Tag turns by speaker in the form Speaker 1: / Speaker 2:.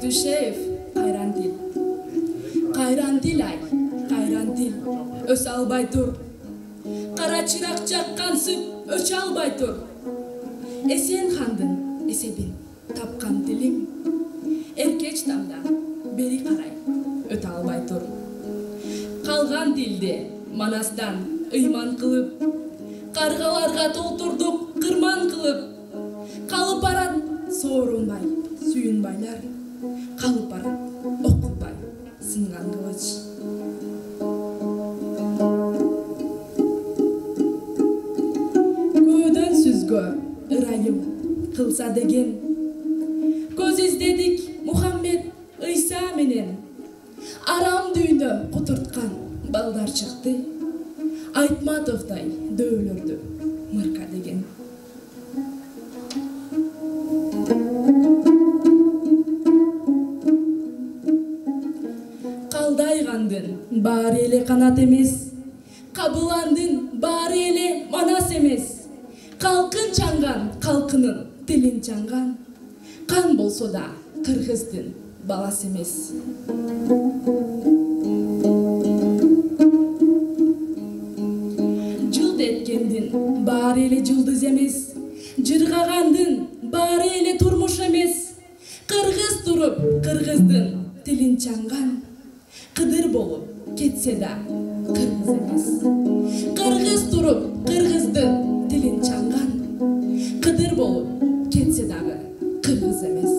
Speaker 1: Бектушеев кайран тил. Кайран тил ай, кайран тил. Өсө албай тур. Кара чырак жаккансып өчө албай тур. Эсен хандын эсебин тапкан тилим. Эркеч тамда бери карай өтө албай тур. Калган тилди манастан ыйман кылып, каргаларга толтурдук кырман кылып. Калып барат соорунбай, сүйүнбайлар. Калып барат окулбай, сынган кылыч. Көдөн сүзгө ырайым кылса деген. Көз издедик Мухаммед Ыйса менен. Арам дүйнө кутурткан балдар чыкты. Айтматовдай дөөлөрдү мырка деген. Калдайгандын баары эле канат эмес, кабыландын баары эле манас эмес. Калкын чаңган калкынын тилин чаңган, кан болсо да кыргыздын баласы эмес. Жылд эткендин баары эле жылдыз эмес, жыргагандын баары эле турмуш эмес. Кыргыз туруп кыргыздын тилин чаңган, кыдыр болуп кетсе да кыргыз эмес. Кыргыз туруп кыргыздын тилин чаңган, кыдыр болуп кетсе дагы кыргыз эмес.